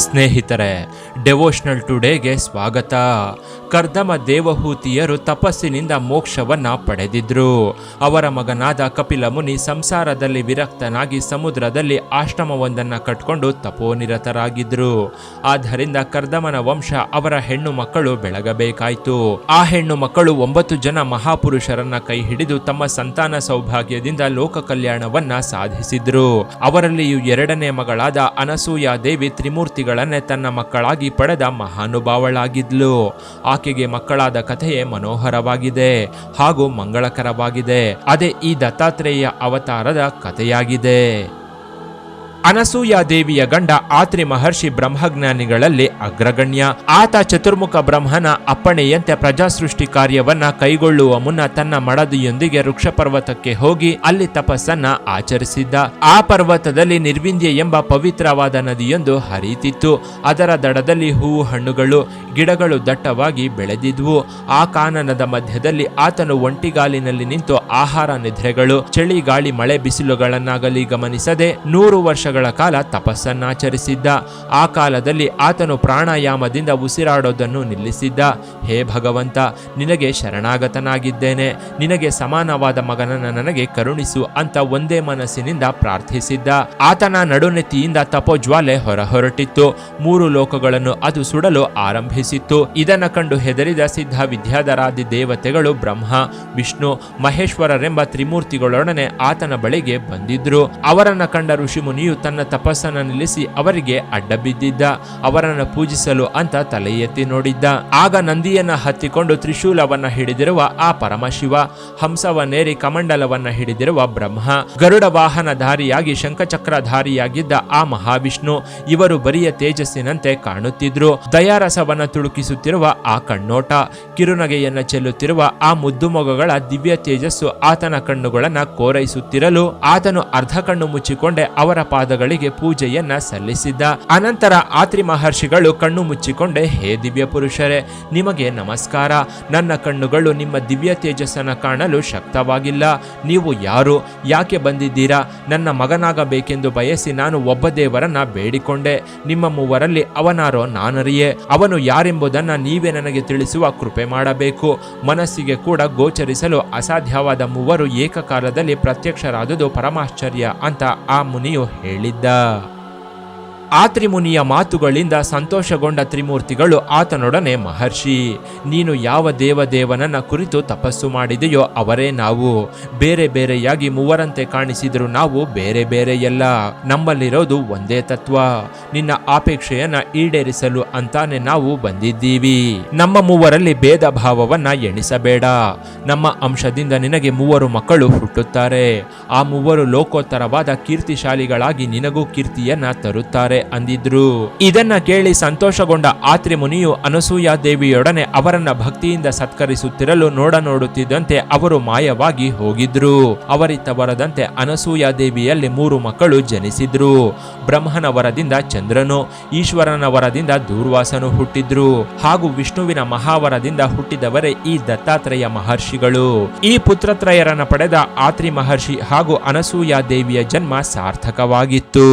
ಸ್ನೇಹಿತರೆ, ಡೆವೋಷನಲ್ ಟುಡೇಗೆ ಸ್ವಾಗತ. ಕರ್ದಮ ದೇವಹೂತಿಯರು ತಪಸ್ಸಿನಿಂದ ಮೋಕ್ಷವನ್ನ ಪಡೆದಿದ್ರು. ಅವರ ಮಗನಾದ ಕಪಿಲ ಮುನಿ ಸಂಸಾರದಲ್ಲಿ ವಿರಕ್ತನಾಗಿ ಸಮುದ್ರದಲ್ಲಿ ಆಶ್ರಮವೊಂದನ್ನು ಕಟ್ಕೊಂಡು ತಪೋನಿರತರಾಗಿದ್ರು. ಆದ್ದರಿಂದ ಕರ್ದಮನ ವಂಶ ಅವರ ಹೆಣ್ಣು ಮಕ್ಕಳು ಬೆಳಗಬೇಕಾಯಿತು. ಆ ಹೆಣ್ಣು ಮಕ್ಕಳು 9 ಜನ ಮಹಾಪುರುಷರನ್ನ ಕೈ ಹಿಡಿದು ತಮ್ಮ ಸಂತಾನ ಸೌಭಾಗ್ಯದಿಂದ ಲೋಕ ಕಲ್ಯಾಣವನ್ನ ಸಾಧಿಸಿದ್ರು. ಅವರಲ್ಲಿಯೂ 2ನೇ ಮಗಳಾದ ಅನಸೂಯ ದೇವಿ ತ್ರಿಮೂರ್ತಿಗಳನ್ನೇ ತನ್ನ ಮಕ್ಕಳಾಗಿ ಪಡೆದ ಮಹಾನುಭಾವಳಾಗಿದ್ಲು. ಆಕೆಗೆ ಮಕ್ಕಳಾದ ಕಥೆಯೇ ಮನೋಹರವಾಗಿದೆ ಹಾಗೂ ಮಂಗಳಕರವಾಗಿದೆ. ಅದೇ ಈ ದತ್ತಾತ್ರೇಯ ಅವತಾರದ ಕಥೆಯಾಗಿದೆ. ಅನಸೂಯ ದೇವಿಯ ಗಂಡ ಆತ್ರಿ ಮಹರ್ಷಿ ಬ್ರಹ್ಮಜ್ಞಾನಿಗಳಲ್ಲಿ ಅಗ್ರಗಣ್ಯ. ಆತ ಚತುರ್ಮುಖ ಬ್ರಹ್ಮನ ಅಪ್ಪಣೆಯಂತೆ ಪ್ರಜಾಸೃಷ್ಟಿ ಕಾರ್ಯವನ್ನ ಕೈಗೊಳ್ಳುವ ಮುನ್ನ ತನ್ನ ಮಡದಿಯೊಂದಿಗೆ ವೃಕ್ಷ ಪರ್ವತಕ್ಕೆ ಹೋಗಿ ಅಲ್ಲಿ ತಪಸ್ಸನ್ನ ಆಚರಿಸಿದ್ದ. ಆ ಪರ್ವತದಲ್ಲಿ ನಿರ್ವಿಂಧ್ಯ ಎಂಬ ಪವಿತ್ರವಾದ ನದಿಯೊಂದು ಹರಿಯುತ್ತಿತ್ತು. ಅದರ ದಡದಲ್ಲಿ ಹೂವು ಹಣ್ಣುಗಳು ಗಿಡಗಳು ದಟ್ಟವಾಗಿ ಬೆಳೆದಿದ್ವು. ಆ ಕಾನನದ ಮಧ್ಯದಲ್ಲಿ ಆತನು ಒಂಟಿಗಾಲಿನಲ್ಲಿ ನಿಂತು ಆಹಾರ ನಿದ್ರೆಗಳು ಚಳಿ ಗಾಳಿ ಮಳೆ ಬಿಸಿಲುಗಳನ್ನಾಗಲಿ ಗಮನಿಸದೆ 100 ವರ್ಷಗಳ ಕಾಲ ತಪಸ್ಸನ್ನಾಚರಿಸಿದ್ದ. ಆ ಕಾಲದಲ್ಲಿ ಆತನು ಪ್ರಾಣಾಯಾಮದಿಂದ ಉಸಿರಾಡೋದನ್ನು ನಿಲ್ಲಿಸಿದ್ದ. ಹೇ ಭಗವಂತ, ನಿನಗೆ ಶರಣಾಗತನಾಗಿದ್ದೇನೆ, ನಿನಗೆ ಸಮಾನವಾದ ಮಗನನ್ನು ನನಗೆ ಕರುಣಿಸು ಅಂತ ಒಂದೇ ಮನಸ್ಸಿನಿಂದ ಪ್ರಾರ್ಥಿಸಿದ್ದ. ಆತನ ನಡುನೆತ್ತಿಯಿಂದ ತಪೋಜ್ವಾಲೆ ಹೊರಹೊರಟಿತ್ತು. 3 ಲೋಕಗಳನ್ನು ಅದು ಸುಡಲು ಆರಂಭಿಸಿತ್ತು. ಇದನ್ನು ಕಂಡು ಹೆದರಿದ ಸಿದ್ಧ ವಿದ್ಯಾಧರಾದಿ ದೇವತೆಗಳು ಬ್ರಹ್ಮ, ವಿಷ್ಣು, ಮಹೇಶ್ವರರೆಂಬ ತ್ರಿಮೂರ್ತಿಗಳೊಡನೆ ಆತನ ಬಳಿಗೆ ಬಂದಿದ್ರು. ಅವರನ್ನ ಕಂಡ ಋಷಿಮುನಿಯು ತನ್ನ ತಪಸ್ಸನ್ನು ನಿಲ್ಲಿಸಿ ಅವರಿಗೆ ಅಡ್ಡ ಬಿದ್ದಿದ್ದ. ಅವರನ್ನು ಪೂಜಿಸಲು ಅಂತ ತಲೆ ಎತ್ತಿ ನೋಡಿದ್ದ. ಆಗ ನಂದಿಯನ್ನ ಹತ್ತಿಕೊಂಡು ತ್ರಿಶೂಲವನ್ನ ಹಿಡಿದಿರುವ ಆ ಪರಮಶಿವ, ಹಂಸವನ್ನೇರಿ ಕಮಂಡಲವನ್ನ ಹಿಡಿದಿರುವ ಬ್ರಹ್ಮ, ಗರುಡ ವಾಹನಧಾರಿಯಾಗಿ ಶಂಖಚಕ್ರಧಾರಿಯಾಗಿದ್ದ ಆ ಮಹಾವಿಷ್ಣು, ಇವರು ಬರಿಯ ತೇಜಸ್ಸಿನಂತೆ ಕಾಣುತ್ತಿದ್ರು. ದಯಾರಸವನ್ನ ತುಳುಕಿಸುತ್ತಿರುವ ಆ ಕಣ್ಣೋಟ, ಕಿರುನಗೆಯನ್ನ ಚೆಲ್ಲುತ್ತಿರುವ ಆ ಮುದ್ದು ಮೊಗಗಳ ದಿವ್ಯ ತೇಜಸ್ಸು ಆತನ ಕಣ್ಣುಗಳನ್ನ ಕೋರೈಸುತ್ತಿರಲು ಆತನು ಅರ್ಧ ಕಣ್ಣು ಮುಚ್ಚಿಕೊಂಡೆ ಅವರ ಪಾದಗಳಿಗೆ ಪೂಜೆಯನ್ನ ಸಲ್ಲಿಸಿದ್ದ. ಅನಂತರ ಆತ್ರಿ ಮಹರ್ಷಿಗಳು ಕಣ್ಣು ಮುಚ್ಚಿಕೊಂಡೆ, ಹೇ ದಿವ್ಯ ಪುರುಷರೇ, ನಿಮಗೆ ನಮಸ್ಕಾರ. ನನ್ನ ಕಣ್ಣುಗಳು ನಿಮ್ಮ ದಿವ್ಯ ತೇಜಸ್ಸನ್ನ ಕಾಣಲು ಶಕ್ತವಾಗಿಲ್ಲ. ನೀವು ಯಾರು, ಯಾಕೆ ಬಂದಿದ್ದೀರಾ? ನನ್ನ ಮಗನಾಗಬೇಕೆಂದು ಬಯಸಿ ನಾನು ಒಬ್ಬ ದೇವರನ್ನ ಬೇಡಿಕೊಂಡೆ. ನಿಮ್ಮ ಮೂವರಲ್ಲಿ ಅವನಾರೋ ನಾನರಿಯೆ. ಅವನು ಯಾರೆಂಬುದನ್ನ ನೀವೇ ನನಗೆ ತಿಳಿಸುವ ಕೃಪೆ ಮಾಡಬೇಕು. ಮನಸ್ಸಿಗೆ ಕೂಡ ಗೋಚರಿಸಲು ಅಸಾಧ್ಯವಾದ ಮೂವರು ಏಕಕಾಲದಲ್ಲಿ ಪ್ರತ್ಯಕ್ಷರಾದುದು ಪರಮಾಶ್ಚರ್ಯ ಅಂತ ಆ ಮುನಿಯು ಹೇಳಿದ್ದ. ಆ ತ್ರಿಮುನಿಯ ಮಾತುಗಳಿಂದ ಸಂತೋಷಗೊಂಡ ತ್ರಿಮೂರ್ತಿಗಳು ಆತನೊಡನೆ, ಮಹರ್ಷಿ, ನೀನು ಯಾವ ದೇವದೇವನನ್ನ ಕುರಿತು ತಪಸ್ಸು ಮಾಡಿದೆಯೋ ಅವರೇ ನಾವು. ಬೇರೆ ಬೇರೆಯಾಗಿ ಮೂವರಂತೆ ಕಾಣಿಸಿದ್ರು ನಾವು ಬೇರೆ ಬೇರೆಯಲ್ಲ. ನಮ್ಮಲ್ಲಿರೋದು ಒಂದೇ ತತ್ವ. ನಿನ್ನ ಆಪೇಕ್ಷೆಯನ್ನ ಈಡೇರಿಸಲು ಅಂತಾನೆ ನಾವು ಬಂದಿದ್ದೀವಿ. ನಮ್ಮ ಮೂವರಲ್ಲಿ ಭೇದ ಭಾವವನ್ನ ಎಣಿಸಬೇಡ. ನಮ್ಮ ಅಂಶದಿಂದ ನಿನಗೆ 3 ಮಕ್ಕಳು ಹುಟ್ಟುತ್ತಾರೆ. ಆ 3 ಲೋಕೋತ್ತರವಾದ ಕೀರ್ತಿಶಾಲಿಗಳಾಗಿ ನಿನಗೂ ಕೀರ್ತಿಯನ್ನ ತರುತ್ತಾರೆ ಅಂದಿದ್ರು. ಇದನ್ನ ಕೇಳಿ ಸಂತೋಷಗೊಂಡ ಆತ್ರಿ ಮುನಿಯು ಅನಸೂಯ ದೇವಿಯೊಡನೆ ಅವರನ್ನ ಭಕ್ತಿಯಿಂದ ಸತ್ಕರಿಸುತ್ತಿರಲು ನೋಡುತ್ತಿದ್ದಂತೆ ಅವರು ಮಾಯವಾಗಿ ಹೋಗಿದ್ರು. ಅವರಿತ್ತ ಬರದಂತೆ ಅನಸೂಯ ದೇವಿಯಲ್ಲಿ 3 ಮಕ್ಕಳು ಜನಿಸಿದ್ರು. ಬ್ರಹ್ಮನ ವರದಿಂದ ಚಂದ್ರನು, ಈಶ್ವರನ ವರದಿಂದ ದೂರ್ವಾಸನು ಹುಟ್ಟಿದ್ರು. ಹಾಗೂ ವಿಷ್ಣುವಿನ ಮಹಾವರದಿಂದ ಹುಟ್ಟಿದವರೇ ಈ ದತ್ತಾತ್ರೇಯ ಮಹರ್ಷಿಗಳು. ಈ ಪುತ್ರತ್ರಯರನ್ನ ಪಡೆದ ಆತ್ರಿ ಮಹರ್ಷಿ ಹಾಗೂ ಅನಸೂಯ ದೇವಿಯ ಜನ್ಮ ಸಾರ್ಥಕವಾಗಿತ್ತು.